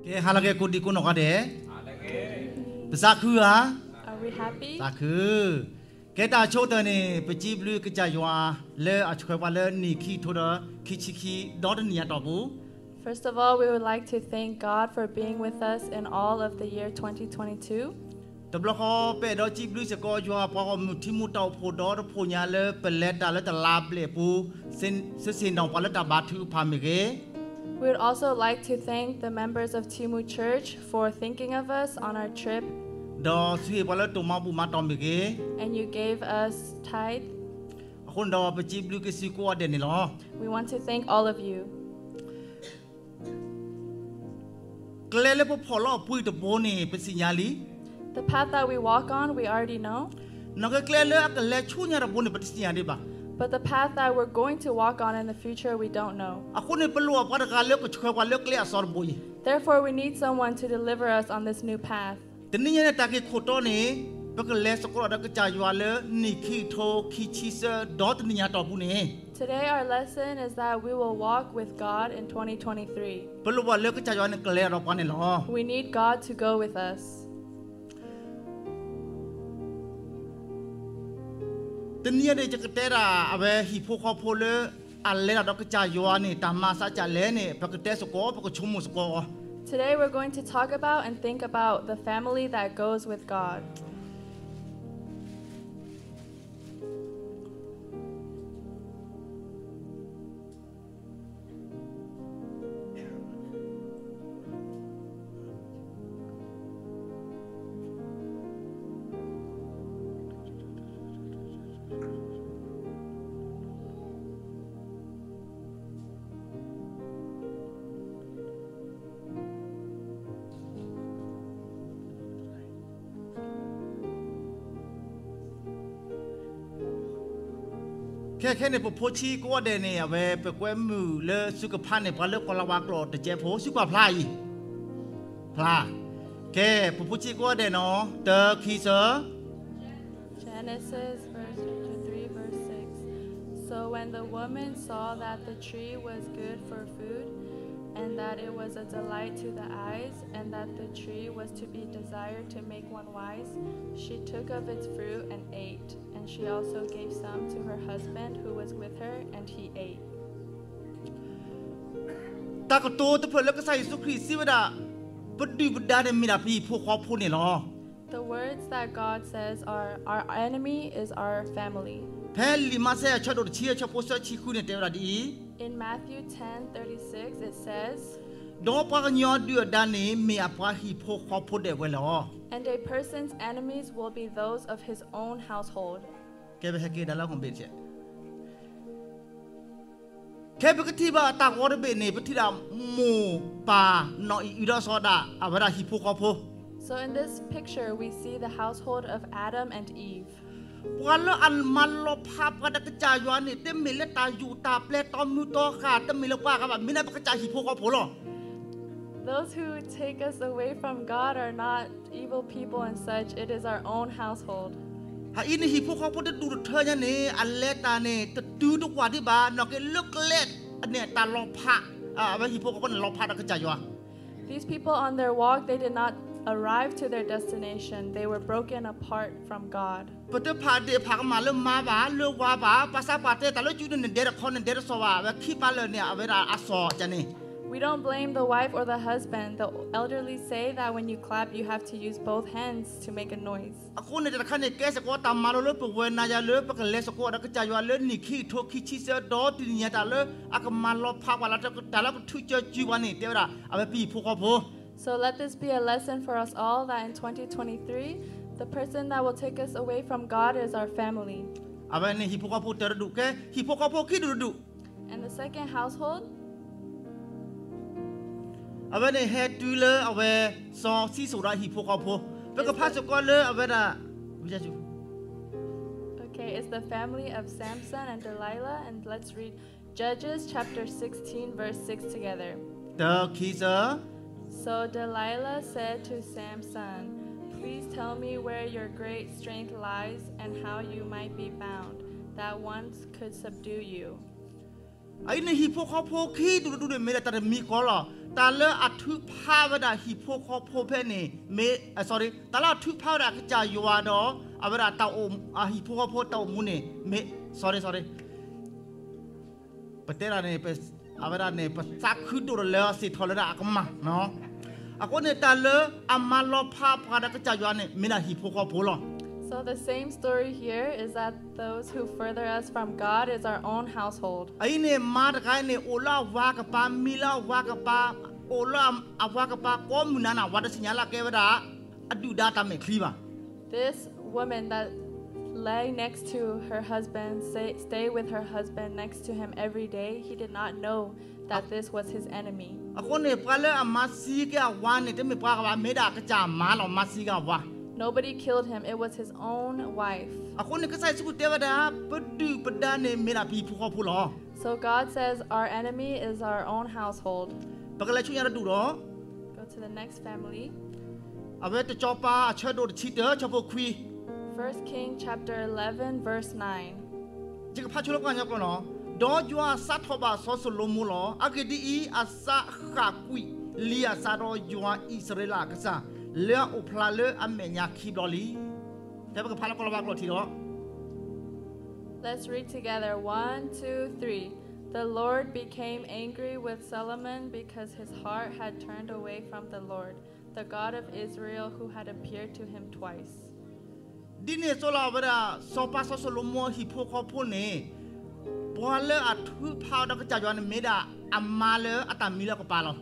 Ke halage kudi kuno kade. Besaku ha. Are we happy? Saku. Kita coba ni peci belu kerja jua le achukwa le ni ki thoda kichiki dot ni atabu. First of all, we would like to thank God for being with us in all of the year 2022. Tablako pe do ci blu se ko jua pa mu timu tau po do po nya le pelet da le ta lab le pu sin dong pa le ta ba thu pa mi ge. We would also like to thank the members of Timu Church for thinking of us on our trip, Do sui pa le tu ma bu ma tom mi ge. and you gave us tithe. Kon do pe ci blu ke si ko de ni lo. We want to thank all of you. Kle le po pho lo pui to bo ni pe si nya li. The path that we walk on, we already know, No ke kle le ak le chu nya ra bo ni pe si nya di ba. but the path that we're going to walk on in the future, we don't know. Aku ni perlu apa dah kalau kau cakap kalau kau lihat sor boy. Therefore, we need someone to deliver us on this new path. Teninya ni tak kau ni, pakai les sekolah ada kecayuan le, ni kita kicisa dot teninya tahu ni. Today, our lesson is that we will walk with God in 2023. Perlu buat le kecayuan ni keler apa ni loh. We need God to go with us. Teninya ni cakap tera, abe hipo kau pole, alle ada kecayuan ni, tamasa cale ni, pakai tes sekolah, pakai cuma sekolah. Today, we're going to talk about and think about the family that goes with God. Kek ni poci kau ada ni, abe pakai mu le suka pan ni, kalau kalau wak lo terjep ho suka play. Play. Ke poci kau ada no, terkisah. Genesis chapter 3, verse 6. So when the woman saw that the tree was good for food, and that it was a delight to the eyes, and that the tree was to be desired to make one wise, she took of its fruit and ate. And she also gave some to her husband who was with her, and he ate. Tak tu tu perlu kesai Yesus sih pada berdiri berdari mirapi pukau pun ni loh. The words that God says are, our enemy is our family. Peli masa cakap cia cakap posa ciku ni tewara di. In Matthew 10:36, it says, Dong paknya dia dani mi apa hi pukau pun dewa loh. and a person's enemies will be those of his own household. Kebe heki dalam kompetensi. Kebe ketiba tak orang bini bertidak mu pa no ida soda abada hi pukau pun. So in this picture, we see the household of Adam and Eve. Kalau an malo pap kada kecayuan ni temile taju taple tomu toka temile pa kaba mina berkecah hi pukau pun loh. Those who take us away from God are not evil people and such. It is our own household. Ha ini hipo kau pun tu ternya ni aleta ni tertuduh wadi ba nak look let ni ta lopak apa hipo kau pun lopak dah kejayaan. These people on their walk, they did not arrive to their destination. They were broken apart from God. Betul pada pak malam ma ba lu wa ba pasal pada kalau juda ni dera kon dera sawa ba kipala ni apa asal jani. We don't blame the wife or the husband. The elderly say that when you clap, you have to use both hands to make a noise. Aku ni terkan ni kes aku tam malu lu perwen aja lu perkeles aku ada kejayaan lu ni ki cisa do tinya dalu aku malu pak wala tu dalam tujuh jiwa ni tiada apa pi pukau pun. So let this be a lesson for us all that in 2023, the person that will take us away from God is our family. Apa ni hipo kau pun terduduk ke hipo kau pun ki duduk. And the second household, Apa ni head tu le apa so si surah hipo kau pun. Pergi pas sekolah le apa dah macam tu. okay, is the family of Samson and Delilah. And let's read Judges chapter 16, verse 6 together. Terkisah. So Delilah said to Samson, please tell me where your great strength lies and how you might be bound, that one could subdue you. Ini hipo kau pun ki duduk mereka tak mi kola. ตาเลอัทุพาวดาฮิโพคอโพเพนี่เมsorry ตาลาทุพาวดากจายัวดออเวดาตาอมฮิโพคอโพตาอมุนี่เม sorry ประเทศเราเนี่ยเป็นอเวดาเนี่ยเป็นสักขึ้นตัวเลยสิทอลเลอร์ก็มาเนาะอาคนเนี่ยตาเลอามาลอพาพาดากจายัวเนี่ยมีนาฮิโพคอโพล So the same story here is that those who further us from God is our own household. ไอ้เนี่ยมาดกายเนี่ยโอลาวากปามิลาวากปาโอลาอวากปาก็มุนานาวัดสัญญาละแกวดาอดูดาตามเมคลีบา This woman that lay next to her husband, stay with her husband next to him every day, he did not know that this was his enemy. อาคนเนี่ยปาเลอามาซีกาวานเนี่ยจะไม่ปากว่าเมดากจามาลอมาซีกาวา Nobody killed him, it was his own wife. อาคนเนี่ยก็ใส่สุกุเทวดาปดูปดาเนี่ยเมดาพีพูคอพูลอ So God says our enemy is our own household. ปากอะไรช่วยยาดูรอ Go to the next family. เอาไว้จะจอปาเชิดโดดชิดเด้อชอบพวกคุย 1 King chapter 11 verse 9. จิกพาชุลกันยักษ์เนาะดอจัวสัตทบาสอสโลมูลออากดีอีอาซาขากุยเลียซาโรจัวอิสราเอลกษาเลืออุพลาเลอเมญาคีบลอลีแต่ปากพาลกลบากลทีเนาะ Let's read together. 1, 2, 3. The Lord became angry with Solomon because his heart had turned away from the Lord, the God of Israel, who had appeared to him twice. ดินเนี่ยโซลาเวดาโซปาโซโลมัวฮิโพคอพูเน่บัวเลออัทุพาวดักจายวันเมดาอัมมาเลออัตามิเลกปาลอ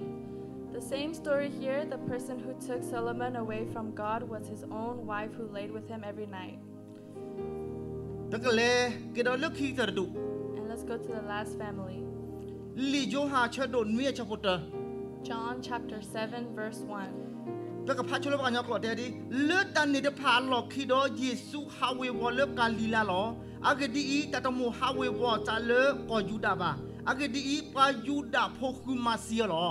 The same story here, the person who took Solomon away from God was his own wife who laid with him every night. ตะกะเลเกดอเลคีตะดุ And let's go to the last family. ลีโยฮาเชดนเมียชะพุตะ John chapter 7 verse 1. ตะกะพาชุลกันยักษ์เดดิเลือตันนี่เดพาลอคีดอเยซูฮาเววอเลกาลีลาลออากดีอีตะตะมูฮาเววอจาเลกอยูดาบาอากดีอีปายูดาโพคุมาเซียลอ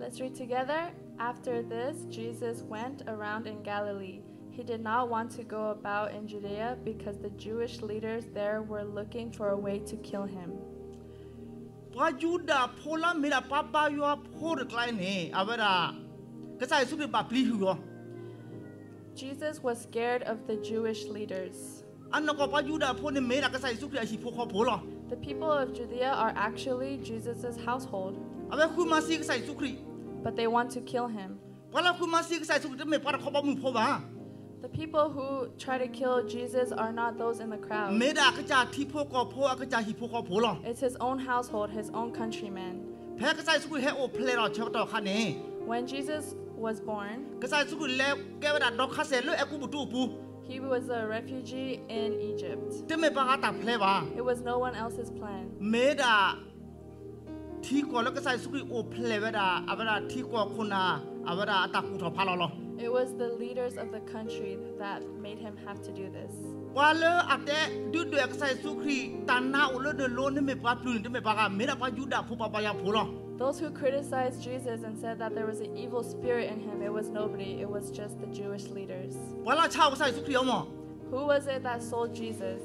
Let's read together. After this, Jesus went around in Galilee. He did not want to go about in Judea because the Jewish leaders there were looking for a way to kill him. ปายูดาโพลาเมดาปาบายัวโพดกลายเนอเวดากะไซสุบิบาปลีหัว Jesus was scared of the Jewish leaders. อันนก็ปายูดาโพเนี่ยเมดากะไซสุบิอาชิโพคอโพลอ The people of Judea are actually Jesus' household, อเวคุมาซีกะไซสุครี but they want to kill him. ปาลาคุมาซีกะไซสุครีเมปาขอบามือโพบา The people who try to kill Jesus are not those in the crowd. เมดากะจาทิโพกอโพอากะจาฮิโพคอโพลอ It's his own household, his own countrymen. แพ้กะไซสุครีเฮโอเพลรอเชตอคาเน When Jesus was born, กะไซสุครีแล้วแกวดาดอกคาเซเลอกูบุตูปู he was a refugee in Egypt. เตเมปากาตาเพลบา It was no one else's plan. เมดาที่กอแล้วกะไซสุครีโอเพลเวดาอเวดาที่กอคุณาอเวดาตากูทอพาลอลอ It was the leaders of the country that made him have to do this. ปาเลอเตดูดกะไซสุครีตานาอุเลเดโลเนเมปาปลุนเตเมปากาเมดาปายูดาพูปาปายาโพลอ Those who criticized Jesus and said that there was an evil spirit in him, it was nobody. It was just the Jewish leaders. ปาลาชาวกะไซสุครีอมอ Who was it that sold Jesus?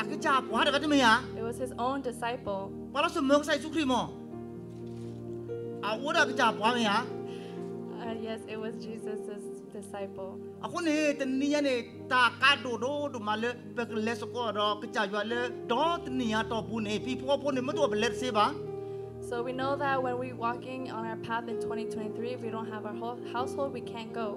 อากะจาปวาดกะเตเมีย It was his own disciple. ปาลาสมกะไซสุครีมออาอุดากะจาปวาเมีย Yes, it was Jesus' disciple. อะคนนี้ตนี่ยเนี่ยตากาโดโดดูมาเลยเปกเลสก็รอกระจายว่าเลยดอตนี่ยต่อปูนี่พี่พ่อปูนี่ไม่ตัวเป็นเลสเซบะ So we know that when we're walking on our path in 2023, if we don't have our whole household, we can't go.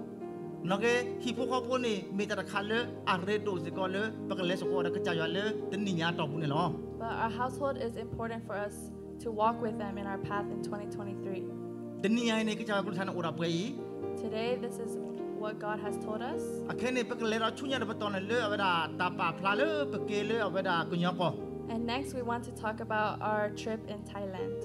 นอกจากที่พ่อปูนี่มีแต่ละคันเลยอาเรโดสิก็เลยเปกเลสก็รอกระจายว่าเลยตนี่ยต่อปูนี่หรอ But our household is important for us to walk with them in our path in 2023. ตนี่ยเนี่ยกระจายกุศลอุราเปย์ Today, this is what God has told us. อะแค่นี้เปกเลเราชุนยาเดปตอนเลยเอาเวลาตาปาพลาเลยเปกเลยเอาเวลากุญยาก็ And next, we want to talk about our trip in Thailand.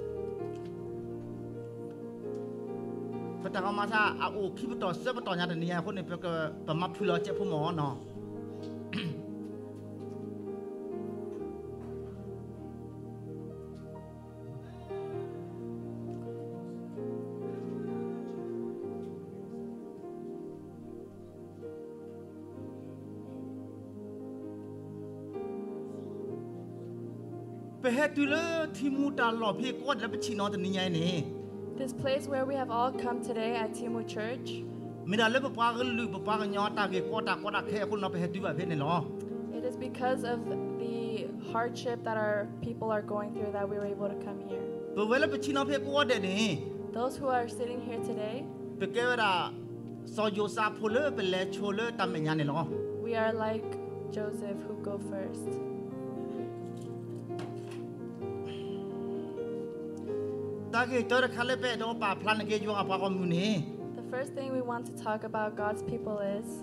พระเจ้ามาซาอาโอคิปตอเซปตอนยาตนี่ยคนนี้เปกประมาพูลเจ็บผู้หมอเนาะเป had to learn Timuta law, pick what the Pachino and Niani. This place where we have all come today at Timu Church, Mida Liver Pagalu, Paganyota, Kota, could not have to have any law. it is because of the hardship that our people are going through that we were able to come here. But well, Pachino pick what any. Those who are sitting here today, Pekera saw Yosa Puller, but let Choler Tamayani law. we are like Joseph who go first. Taki third calibre, no plan again you are Pagomuni. The first thing we want to talk about God's people is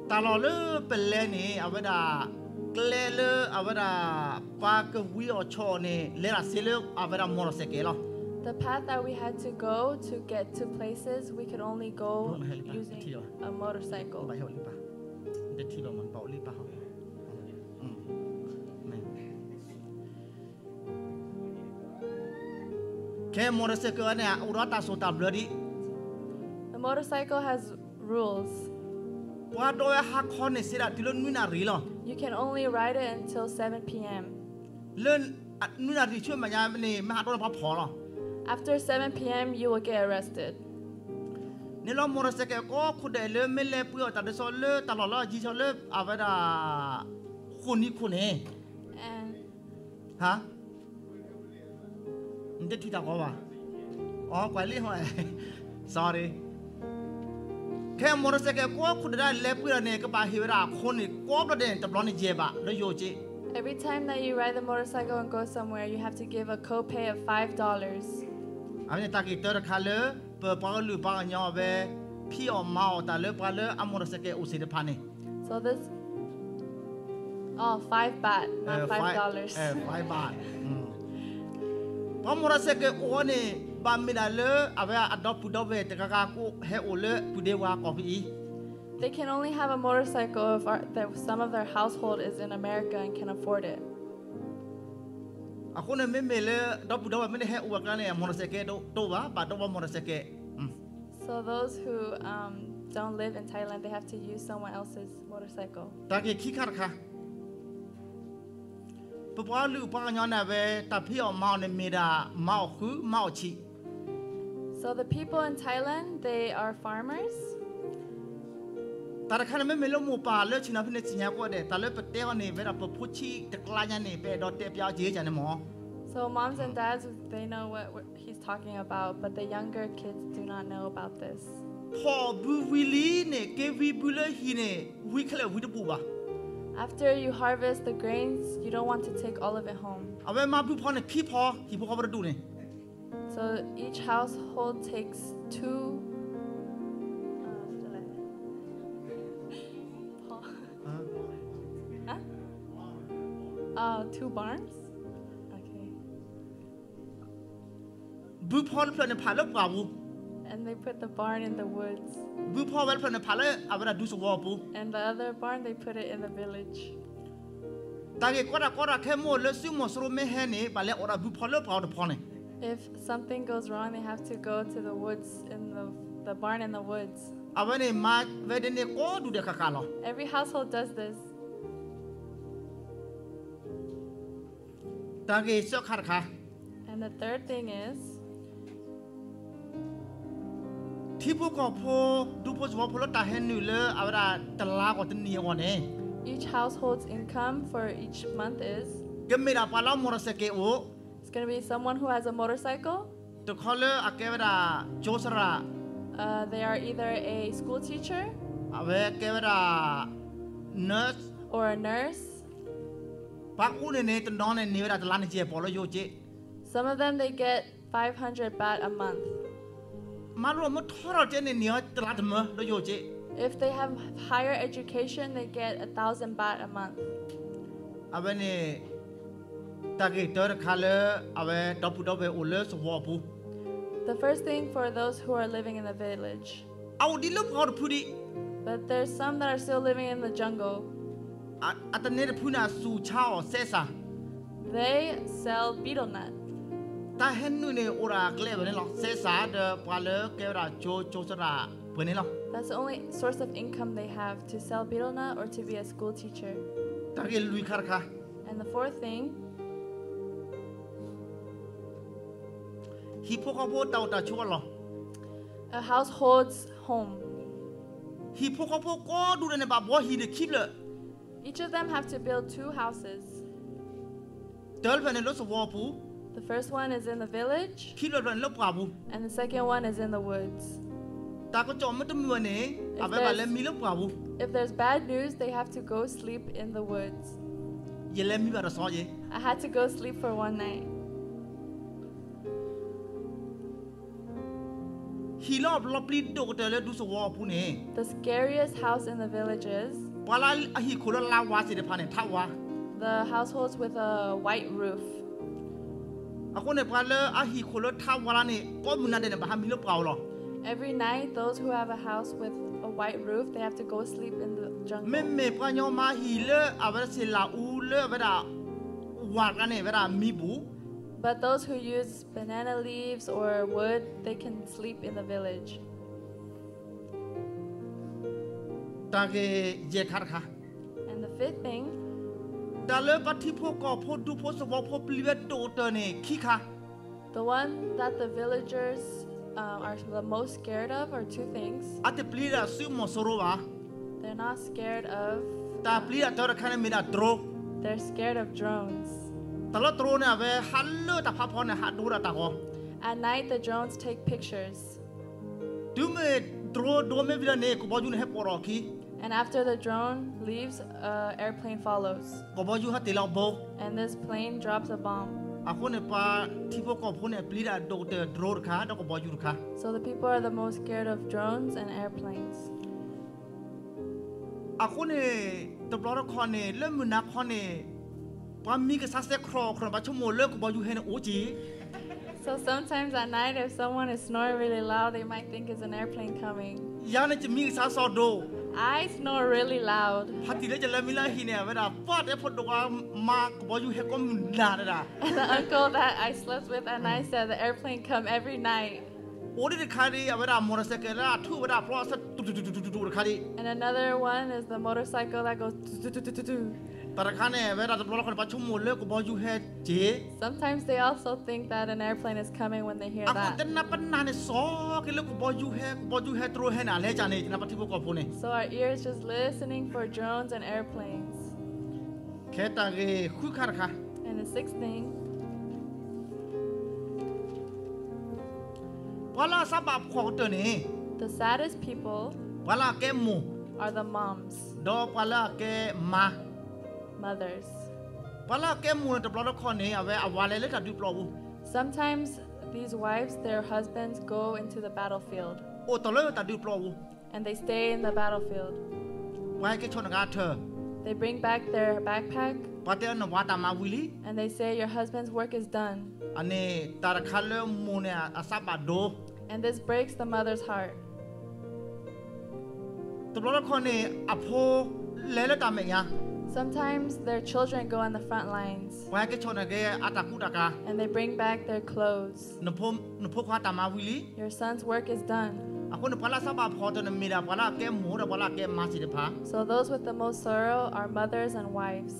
Talole Peleni, Avada, Glele, Avada, Park, we or Chone, Lera Silo, Avada Morosekelo. the path that we had to go to get to places we could only go using a motorcycle. By Holipa. The Tiloman Paulipa. Ke motorcycle ne urata sota bloody. The motorcycle has rules. What do I have corner sit at Tilon Nuna Rilo? You can only ride it until 7 p.m. Learn at Nuna Richu Mayamini, Mahadora Polo. After 7 p.m., you will get arrested. Nilo motorcycle go could they learn Mille Pio that the solar, Talola, Gisole, Avada Hunikune. And Huh? The Tita Gova. Oh, quite sorry. Ke motorcycle go could I left with a neck by Hira, Koni, Goblet, the Blonde Jeba, the Yoji. every time that you ride the motorcycle and go somewhere, you have to give a copay of $5. I mean, take third color, but Paulu Paganyove, P or Mao, the Lepale, a motorcycle, Usi the Pani. So this, oh, 5 baht, not $5. 5 baht. Motorcycle one Bamila, Ava adopt Pudove, the Kakaku, Heole, Pudewa coffee. They can only have a motorcycle if some of their household is in America and can afford it. I couldn't remember Dopudova, many head work on a motorcycle, Dova, but Dova motorcycle. So those who don't live in Thailand, they have to use someone else's motorcycle. Taki Kikarka. Papalu Paganyana, Tapio Mount Mida, Mauku, Mauchi. So the people in Thailand, they are farmers. Tarakana Melomupa, lurching up in the Tinyako, Talepateo, Vera Papuchi, the Klanyani, Dotepia, Jij and more. So moms and dads, they know what he's talking about, but the younger kids do not know about this. Paul Buviline, gave we Bula Hine, weekly with the Buba. After you harvest the grains, you don't want to take all of it home. I went my boop on a keep her, he put over doing. So each household takes 2 2 barns? Okay. Boop plan a pallet babu. And they put the barn in the woods. Boop well plan a pallet, I would do so wobble. And the other barn, they put it in the village. Take Kora came more, let's do most room henny, but let or a boop out upon it. If something goes wrong, they have to go to the woods, in the barn in the woods. I went in my wedding or do the cacalo. Every household does this. Take so carca. And the third thing is, Tipu Copo, Dupos Wapolota Henula, Avra, the lag of the neon. each household's income for each month is, Give me a pala motorcycle. it's going to be someone who has a motorcycle. The color a kevera Josara, They are either a school teacher a kevera nurse, or a nurse. Pakunate non and near at Lanaji Apollo Yoji. Some of them, they get 500 baht a month. Maro Motora Jenny near the Latimer, the Yoji. If they have higher education, they get 1,000 baht a month. Aveni Taki third color, Ave Dopudobe Ullers Wapu. The first thing for those who are living in the village. I would look how to put it But there's some that are still living in the jungle. at the native Puna Su Chao Sesa. They sell betel nut. Tahenune ora Glevenelo Sesa, the Pala Kevra Josara, Penelo. That's the only source of income they have, to sell betel nut or to be a school teacher. Taki Luikarka. And the fourth thing, ฮีพวกเขาพูดเต่าตาชั่วหรอ A household's home. ฮีพวกเขาพูดก็ดูในแบบว่าฮีเด็กคิดเลย Each of them have to build 2 houses. เดินไปในรถสวอปู The first one is in the village, คิดเลยในรถป่าปู and the second one is in the woods. ตาก็จอมไม่ต้องมีวันนี้อาไปบ้านแล้วมีรถป่าปู If there's bad news, they have to go sleep in the woods. อย่าเล่นมีแบบซ้อนยี่ I had to go sleep for 1 night. ฮีรอบลีดโดกเตอเลยดูสวอปูนี่ The scariest house in the village is ปลาฮีคนละลาวาสิเดพานี่ท่าวา the households with a white roof. อาคนในปลาเลยฮีคนละท่าวานี่ก็มุนนั่นเดนบ้านมีรถเปล่าหรอ Every night, those who have a house with a white roof, they have to go sleep in the ไม่ jungle. ไม่ปลาโยมาฮีเลอาเวลาเสลาอูเลเวลาวากันเนี่ยเวลามีบู But those who use banana leaves or wood, they can sleep in the village. ตาเกเยคัดค่ะ And the 5th thing, ตาเลยปัที่พวกก็พดดูพดสวอพดลิเวตโตเตอร์เนี่ยขี้ค่ะ the one that the villagers are the most scared of are 2 things. อาจจะปลีดาซื้อมอสโรวะ They're not scared of, ตาปลีดาเตอร์คันมีดาโตร they're scared of drones. ตลอดโตรเนี่ยเวฮัลเลตาพับพอเนี่ยฮัดดูระตาโก At night, the drones take pictures. ดูเมโตรโดเมวิลาเนี่ยกูบอกอยู่ในเฮปอรอคี And after the drone leaves, an airplane follows. กูบอกอยู่ฮัตติลาโบ And this plane drops a bomb. อาคนเนี่ยปาที่พวกก็พูดเนี่ยปลีดาโดเตอร์โดรค่ะแล้วก็บอกอยู่ค่ะ So the people are the most scared of drones and airplanes. อาคนเนี่ยตบล้อคอนเนี่ยเริ่มมือนักคอนเนี่ยปามีกษัตริย์ครอครบชั่วโมงเลิกกูบอกอยู่ให้เนี่ยโอจี So sometimes at night, if someone is snoring really loud, they might think it's an airplane coming. ยาเนี่ยจะมีกษัตริย์สอดโด I snore really loud. พัติเลยจะเล่นมิลาฮีเนี่ยเวลาฟาดไอ้พอดว่ามากูบอกอยู่ให้ก็มุนดาเนี่ย And the uncle that I slept with at night said the airplane come every night. โอ้ดิคาดีเวลามอเตอร์ไซค์ละทุกเวลาเพราะสัตตุคาดี And another one is the motorcycle that goes do. แต่ละครั้งเนี่ยเวลาตบล้อคนประชุมหมดเลยกูบอกอยู่ให้เจ๊ Sometimes they also think that an airplane is coming when they hear อาคนจะ that. นับปัญหาเนี่ยสอกันเลยกูบอกอยู่ให้ตรู้ให้หนาเลยจานเนี่ยนับปฏิบัติกับพวกเนี่ย So our ears just listening for drones and airplanes. แค่ต่างกันคุยกันค่ะ And the 6th thing, เวลาสับของตัวนี้ the saddest people เวลาแกหมู are the moms, ดอกเวลาแกมา mothers. เวลาแกหมูเนี่ยตบล้อคนนี้เอาไว้เอาไว้เลยถ้าดูปลอบู Sometimes these wives, their husbands go into the battlefield โอ้ตเลยถ้าดูปลอบู and they stay in the battlefield. ไว้แกชนกันเธอ They bring back their backpack ปฏิอันว่าตามาวิลี and they say, your husband's work is done. อันนี้ตาคันเลยหมูเนี่ยอาสับโด And this breaks the mother's heart. ตบล้อคนนี้อโพเลยตามอย่าง Sometimes their children go on the front lines ไว้แกชนกันอาตากุตากา and they bring back their clothes. นพกว่าตามาวิลี Your son's work is done. อาคนพลาสับพอตัวนั้นมีดาพลาแกหมูดาพลาแกมาสิเดพา So those with the most sorrow are mothers and wives.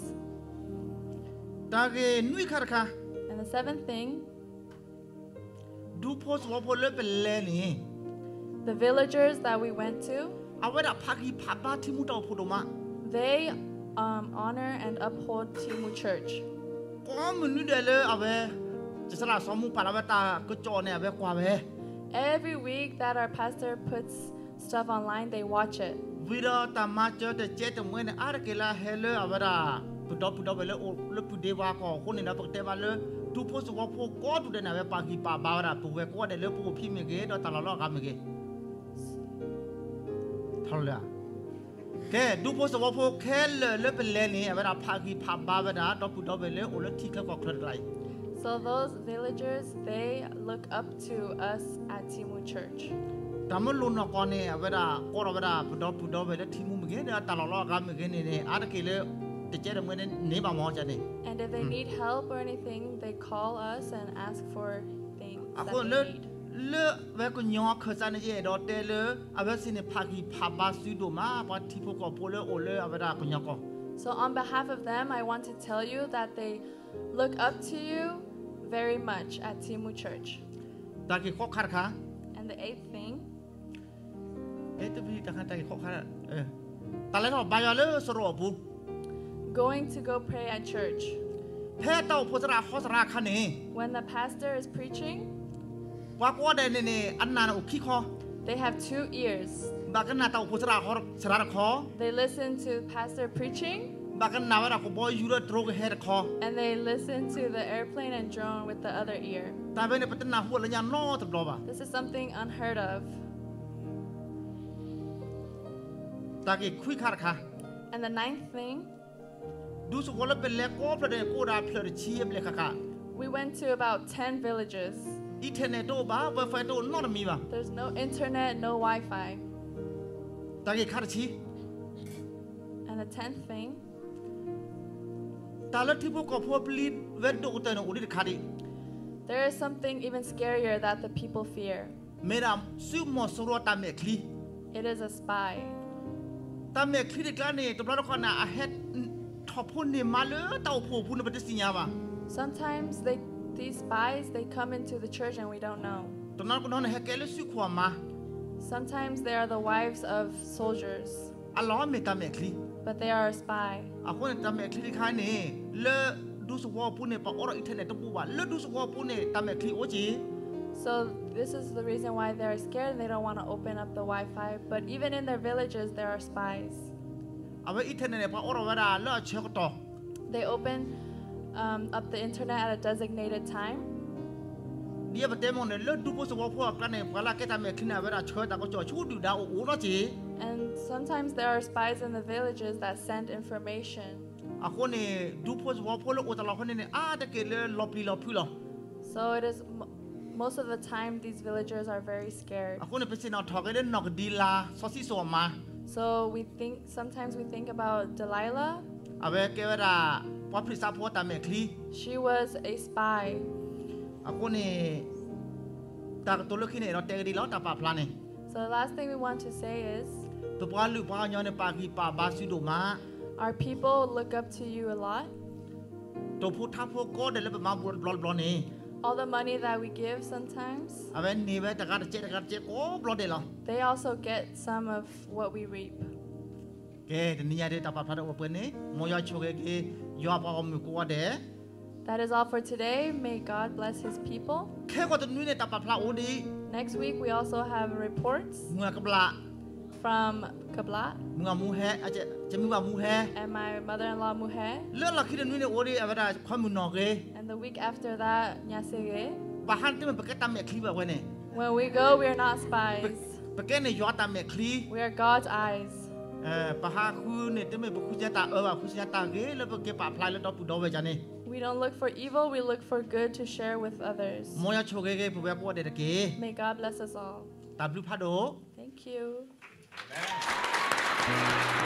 ตาเกนุยคาร์ค่ะ And the 7th thing, ดูโพสว่าโพเลยเป็นเลนี่ the villagers that we went to, เอาไว้ดับพักที่พับบ้าที่มุดเอาพูดมา they honor and uphold Timu Church. ก็มันนี่เดเลยเอาไว้จะสละสมุปาราเวตาก็จอเนี่ยเอาไว้กว่าไว้ Every week that our pastor puts stuff online, they watch it. วิดาตามาเจอแต่เจ๊แต่เมื่อเนี่ยอาร์เกลาเฮเลเอาไว้ด่าปุดดไปเลยโอ้แล้วปุดเดวาก็คนเนี่ยนะปกติว่าเลยดูโพสว่าโพก็ดูเดนเอาไว้ปากีปาบาวด่าปุเวก็เดเลยปุพี่เมเกดตาลอกันเมเกทอลเลยแค่ดูโพสว่าโพแค่เลยเป็นเลนี่เอาไว้ด่าพากีพาบาวด่าดอปุดไปเลยโอ้แล้วที่เขาก็เคลื่อนไหว So those villagers, they look up to us at Timu Church. แต่เมื่อลุนก่อนเนี่ยเวลาก็เราเวลาปุดไปแล้วทีมุมเงี้ยตลอดกันเงี้ยเนี่ยอาร์เกลแต่เจ๊แต่เมื่อเนี่ยนี่บางมอจันนี่ And if they need help or anything, they call us and ask for things อ่ะ that คน they เลือ need. เลือเวก็ยอเคยจันนี่ดอเตลเอาไว้สิเนี่ยพากีพาบาสุดมาพอที่พวกก็พูดเลยโอเลยเอาไว้ด่าคนยอก็ So on behalf of them, I want to tell you that they look up to you very much at Timu Church. ตากิข้อขาดค่ะ And the eighth thing, ตัวพี่ตากิข้อขาดตาเล่นหอบบายเลยสรุปปุ๊ going to go pray at church. แพ้เต้าพุทธราข้อสราคันนี้ When the pastor is preaching, ว่าก็ได้เนี่ยอันนั้นอุคิข้อ they have 2 ears. บากันนาเต้าพุทธราข้อสราข้อ They listen to pastor preaching, บากันนาว่าเราก็บอยยูระตรงเฮดข้อ and they listen to the airplane and drone with the other ear. แต่เป็นปัตนาหัวเลยยันนอตบล้อบ่ะ This is something unheard of. ตากิคุยขาดค่ะ And the ninth thing, ดูสุขแล้วเป็นเล็กก็ประเดี๋ยวกูได้เพลิดเชียบเลยค่ะ we went to about 10 villages. อินเทอร์เน็ตโตบ้าไวไฟโตนอตมีบ่ะ There's no internet, no Wi-Fi. ตากิขาดชี And the 10th thing, ตาเล็ที่พวกก็พวกลีดเวนโตกุเตนอุดิขาดิ there is something even scarier that the people fear. เมื่อซื้อหมอสรวตามเมคลี It is a spy. ตามเมคลีเด็กแล้วเนี่ยตัวเราคนน่ะอาเฮ็ดทอพูนเนี่ยมาเลยเต้าผู้พูนเป็นสิ่งยาวะ Sometimes these spies, they come into the church and we don't know. ตอนนั้นคนนั้นเฮ็ดแกเลยซื้อความมา Sometimes they are the wives of soldiers, อัลลอฮ์เมตามเมคลี but they are a spy. อาคนตามเมคลีขายเนี่ยเลดูสุวาพูนเนี่ยปะออร์อินเทอร์เน็ตตัวว่าเลดูสุวาพูนเนี่ยตามเมคลีโอจี So this is the reason why they're scared and they don't want to open up the Wi-Fi. But even in their villages, there are spies. เอาไว้อินเทอร์เน็ตเนี่ยปะออร์เวลาเลเช็คต่อ They open up the internet at a designated time. เดี๋ยวประเดี๋ยวมองเนี่ยเลดูผู้สุวาพูนกันเนี่ยเวลาแกตามเมคลีเนี่ยเวลาเช็คแต่ก็จะชูดูดาวโอ้โหจี And sometimes there are spies in the villages that send information. อาคนเนี่ยดูผู้สุวาพูนแล้วอุตลาคนเนี่ยแต่เกลือลบลีลบพูดหรอ So it is most of the time these villagers are very scared. อาคนเนี่ยเป็นสิ่งนอกถอดกันนอกดีลาซอสซิโซมา So sometimes we think about Delilah. เอาไว้แกเวลาพอพริษาพูดตามเมคลี She was a spy. อาคนเนี่ยตาตัวเลือกที่เนี่ยเราเตะดีแล้วตาปาพลาเนี่ย So the last thing we want to say is ตัวปาลูกปาย้อนในปากีปาบาซิโดมา our people look up to you a lot. ตัวพูดท่าพูดก็เดินแล้วไปมาบวชบลอนี่ All the money that we give sometimes, เอาไว้นี่ไว้แต่การเจ๊ก็บลอเดินหรอ they also get some of what we reap. แกเดี๋ยวนี้ยาเดตาปาพลาดเอาเปิดนี่มอยช่วยแกยอปาอมกูว่าเด้ That is all for today. May God bless His people. แค่ก็ตัวนี้เนี่ยตาปาพลาโอดี Next week we also have reports เมื่อกับละ from Kablat เมื่อมูแฮอาจจะมีว่ามูแฮ and my mother-in-law Muhe. เรื่องหลักที่นี่เนี่ยโอดีเอาไว้ได้ความมุนนอกเลย And the week after that, Nyasege. ปะฮันที่มันไปแกตามเมคลีแบบไว้เนี่ย When we go, we are not spies. ไปแกเนี่ยยอดตามเมคลี We are God's eyes. ปะฮาคือเนี่ยที่ไม่บุคุจตาว่าคุจตาเกแล้วไปเก็บปะพลายแล้วดอปูดอไว้จันนี่ We don't look for evil, we look for good to share with others. มอยช่วยแกผู้แบบว่าเด็กเก May God bless us all. ตาบลูพาโด Thank you. Amen.